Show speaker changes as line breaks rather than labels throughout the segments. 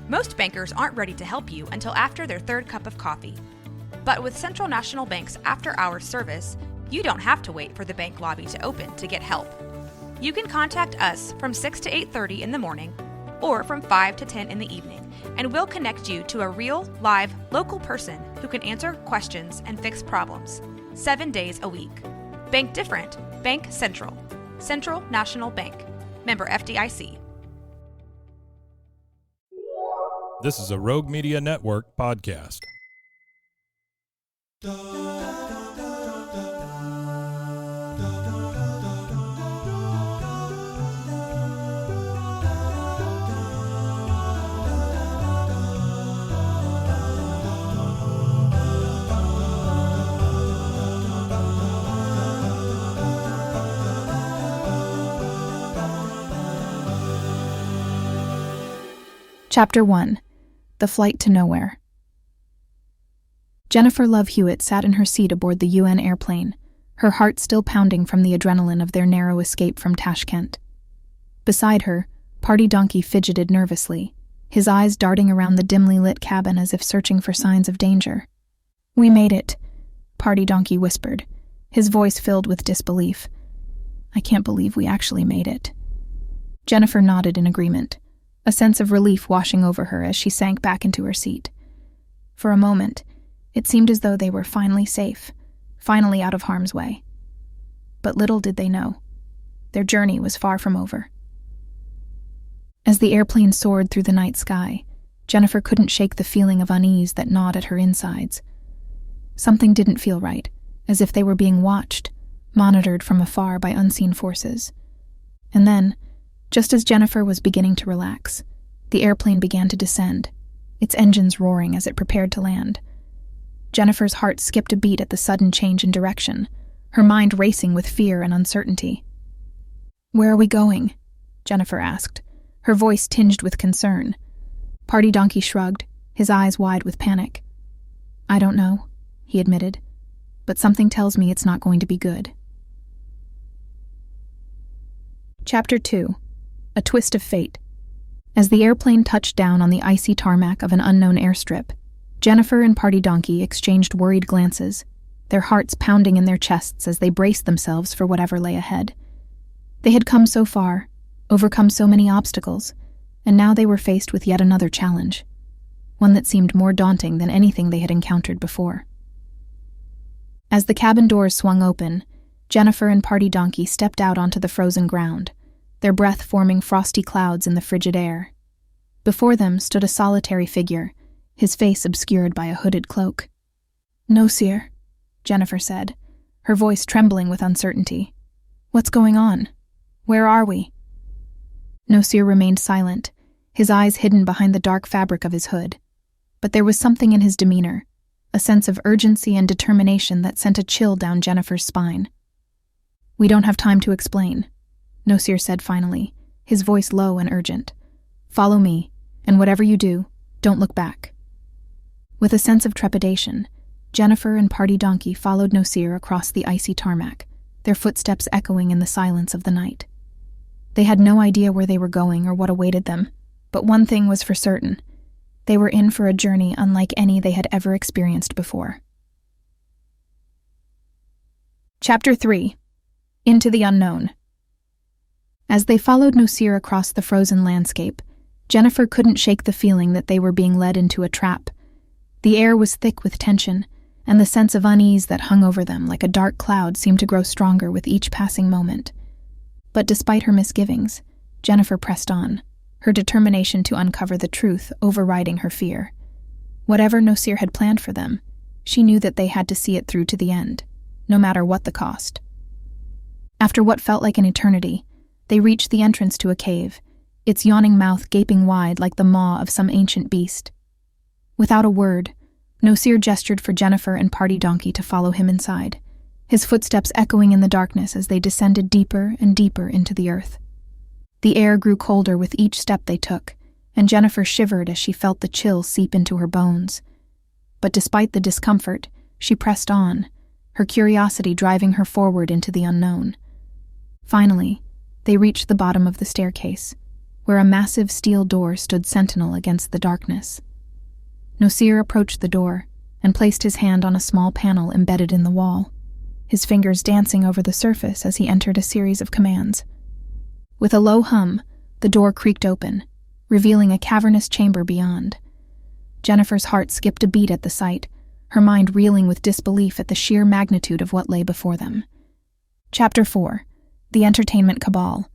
Most bankers aren't ready to help you until after their third cup of coffee. But with Central National Bank's after-hours service, you don't have to wait for the bank lobby to open to get help. You can contact us from 6 to 8:30 in the morning or from 5 to 10 in the evening, and we'll connect you to a real, live, local person who can answer questions and fix problems 7 days a week. Bank different. Bank Central. Central National Bank. Member FDIC.
This is a Rogue Media Network podcast.
Chapter 1. The Flight to Nowhere. Jennifer Love Hewitt sat in her seat aboard the UN airplane, her heart still pounding from the adrenaline of their narrow escape from Tashkent. Beside her, Party Donkey fidgeted nervously, his eyes darting around the dimly lit cabin as if searching for signs of danger. "We made it," Party Donkey whispered, his voice filled with disbelief. "I can't believe we actually made it." Jennifer nodded in agreement, a sense of relief washing over her as she sank back into her seat. For a moment, it seemed as though they were finally safe, finally out of harm's way. But little did they know, their journey was far from over. As the airplane soared through the night sky, Jennifer couldn't shake the feeling of unease that gnawed at her insides. Something didn't feel right, as if they were being watched, monitored from afar by unseen forces. And then, just as Jennifer was beginning to relax, the airplane began to descend, its engines roaring as it prepared to land. Jennifer's heart skipped a beat at the sudden change in direction, her mind racing with fear and uncertainty. "Where are we going?" Jennifer asked, her voice tinged with concern. Party Donkey shrugged, his eyes wide with panic. "I don't know," he admitted, "but something tells me it's not going to be good." Chapter 2. A Twist of Fate. As the airplane touched down on the icy tarmac of an unknown airstrip, Jennifer and Party Donkey exchanged worried glances, their hearts pounding in their chests as they braced themselves for whatever lay ahead. They had come so far, overcome so many obstacles, and now they were faced with yet another challenge, one that seemed more daunting than anything they had encountered before. As the cabin doors swung open, Jennifer and Party Donkey stepped out onto the frozen ground, their breath forming frosty clouds in the frigid air. Before them stood a solitary figure, his face obscured by a hooded cloak. "No, sir," Jennifer said, her voice trembling with uncertainty. "What's going on? Where are we?" Nosir remained silent, his eyes hidden behind the dark fabric of his hood. But there was something in his demeanor, a sense of urgency and determination that sent a chill down Jennifer's spine. "We don't have time to explain," Nosir said finally, his voice low and urgent. "Follow me, and whatever you do, don't look back." With a sense of trepidation, Jennifer and Party Donkey followed Nosir across the icy tarmac, their footsteps echoing in the silence of the night. They had no idea where they were going or what awaited them, but one thing was for certain: they were in for a journey unlike any they had ever experienced before. Chapter 3. Into the Unknown. As they followed Nosir across the frozen landscape, Jennifer couldn't shake the feeling that they were being led into a trap. The air was thick with tension, and the sense of unease that hung over them like a dark cloud seemed to grow stronger with each passing moment. But despite her misgivings, Jennifer pressed on, her determination to uncover the truth overriding her fear. Whatever Nosir had planned for them, she knew that they had to see it through to the end, no matter what the cost. After what felt like an eternity, they reached the entrance to a cave, its yawning mouth gaping wide like the maw of some ancient beast. Without a word, Nosir gestured for Jennifer and Party Donkey to follow him inside, his footsteps echoing in the darkness as they descended deeper and deeper into the earth. The air grew colder with each step they took, and Jennifer shivered as she felt the chill seep into her bones. But despite the discomfort, she pressed on, her curiosity driving her forward into the unknown. Finally, they reached the bottom of the staircase, where a massive steel door stood sentinel against the darkness. Nosir approached the door and placed his hand on a small panel embedded in the wall, his fingers dancing over the surface as he entered a series of commands. With a low hum, the door creaked open, revealing a cavernous chamber beyond. Jennifer's heart skipped a beat at the sight, her mind reeling with disbelief at the sheer magnitude of what lay before them. Chapter 4. The Entertainment Cabal.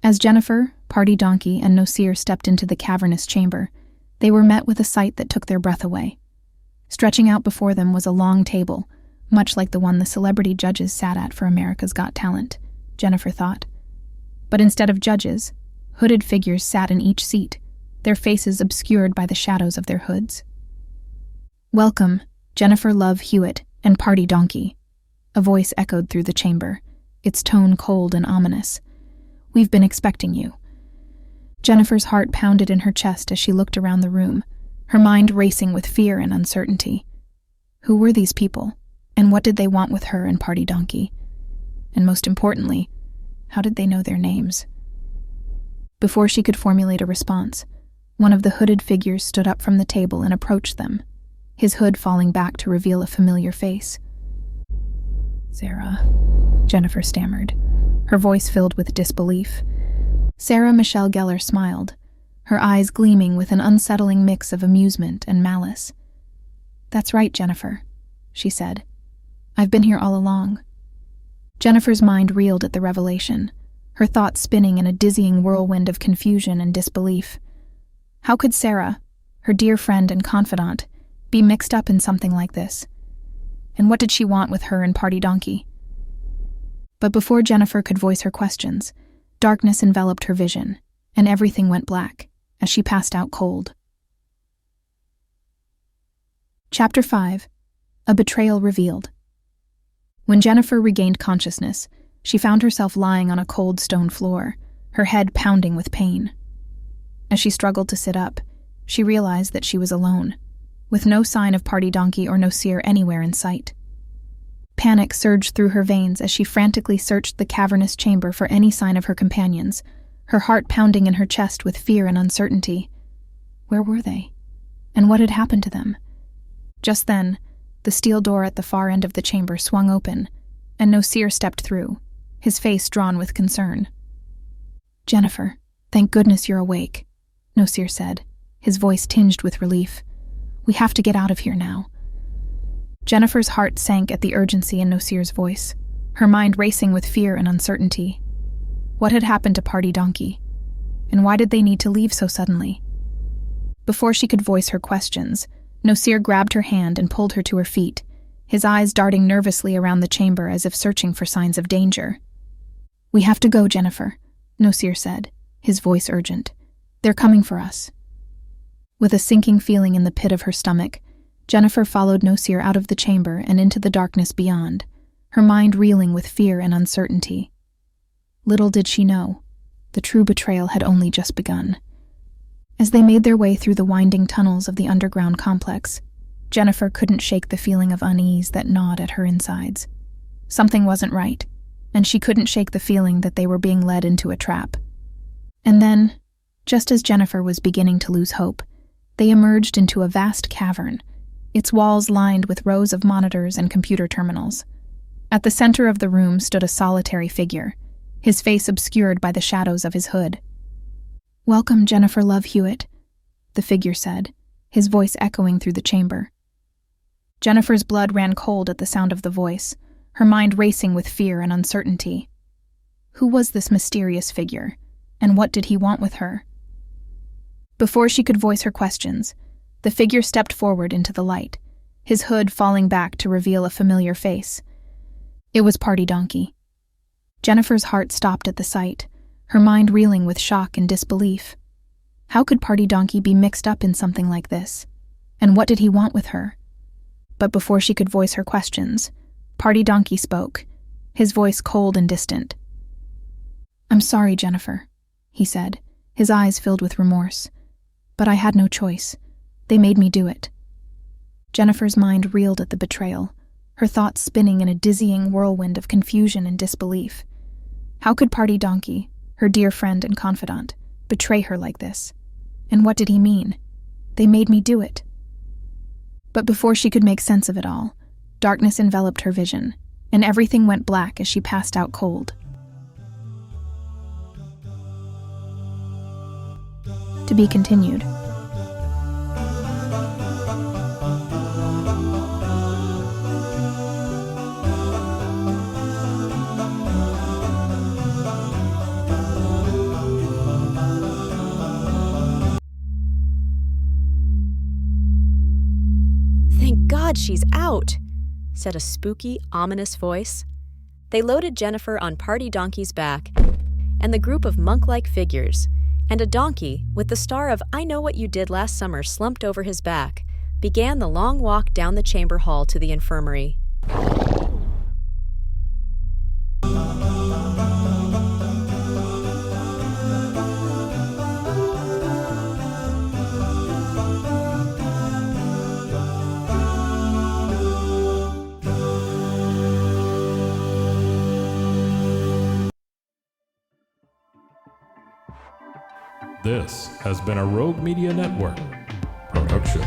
As Jennifer, Party Donkey, and Nosir stepped into the cavernous chamber, they were met with a sight that took their breath away. Stretching out before them was a long table, much like the one the celebrity judges sat at for America's Got Talent, Jennifer thought. But instead of judges, hooded figures sat in each seat, their faces obscured by the shadows of their hoods. "Welcome, Jennifer Love Hewitt and Party Donkey," a voice echoed through the chamber, its tone cold and ominous. "We've been expecting you." Jennifer's heart pounded in her chest as she looked around the room, her mind racing with fear and uncertainty. Who were these people, and what did they want with her and Party Donkey? And most importantly, how did they know their names? Before she could formulate a response, one of the hooded figures stood up from the table and approached them, his hood falling back to reveal a familiar face. "Sarah," Jennifer stammered, her voice filled with disbelief. Sarah Michelle Gellar smiled, her eyes gleaming with an unsettling mix of amusement and malice. "That's right, Jennifer," she said. "I've been here all along." Jennifer's mind reeled at the revelation, her thoughts spinning in a dizzying whirlwind of confusion and disbelief. How could Sarah, her dear friend and confidant, be mixed up in something like this? And what did she want with her and Party Donkey? But before Jennifer could voice her questions, darkness enveloped her vision, and everything went black as she passed out cold. Chapter 5. A Betrayal Revealed. When Jennifer regained consciousness, she found herself lying on a cold stone floor, her head pounding with pain. As she struggled to sit up, she realized that she was alone, with no sign of Party Donkey or Nosir anywhere in sight. Panic surged through her veins as she frantically searched the cavernous chamber for any sign of her companions, her heart pounding in her chest with fear and uncertainty. Where were they? And what had happened to them? Just then, the steel door at the far end of the chamber swung open, and Nosir stepped through, his face drawn with concern. "Jennifer, thank goodness you're awake," Nosir said, his voice tinged with relief. "We have to get out of here now." Jennifer's heart sank at the urgency in Nosir's voice, her mind racing with fear and uncertainty. What had happened to Party Donkey? And why did they need to leave so suddenly? Before she could voice her questions, Nosir grabbed her hand and pulled her to her feet, his eyes darting nervously around the chamber as if searching for signs of danger. "We have to go, Jennifer," Nosir said, his voice urgent. "They're coming for us." With a sinking feeling in the pit of her stomach, Jennifer followed Nosir out of the chamber and into the darkness beyond, her mind reeling with fear and uncertainty. Little did she know, the true betrayal had only just begun. As they made their way through the winding tunnels of the underground complex, Jennifer couldn't shake the feeling of unease that gnawed at her insides. Something wasn't right, and she couldn't shake the feeling that they were being led into a trap. And then, just as Jennifer was beginning to lose hope, they emerged into a vast cavern, its walls lined with rows of monitors and computer terminals. At the center of the room stood a solitary figure, his face obscured by the shadows of his hood. "Welcome, Jennifer Love Hewitt," the figure said, his voice echoing through the chamber. Jennifer's blood ran cold at the sound of the voice, her mind racing with fear and uncertainty. Who was this mysterious figure, and what did he want with her? Before she could voice her questions, the figure stepped forward into the light, his hood falling back to reveal a familiar face. It was Party Donkey. Jennifer's heart stopped at the sight, her mind reeling with shock and disbelief. How could Party Donkey be mixed up in something like this? And what did he want with her? But before she could voice her questions, Party Donkey spoke, his voice cold and distant. "I'm sorry, Jennifer," he said, his eyes filled with remorse. "But I had no choice. They made me do it." Jennifer's mind reeled at the betrayal, her thoughts spinning in a dizzying whirlwind of confusion and disbelief. How could Party Donkey, her dear friend and confidant, Betray her like this. And what did he mean? They made me do it. But before she could make sense of it all, darkness enveloped her vision, and everything went black as she passed out cold. To be continued.
"Thank God she's out," said a spooky, ominous voice. They loaded Jennifer on Party Donkey's back, and the group of monk-like figures, and a donkey with the star of "I Know What You Did Last Summer" slumped over his back, began the long walk down the chamber hall to the infirmary.
This has been a Rogue Media Network production.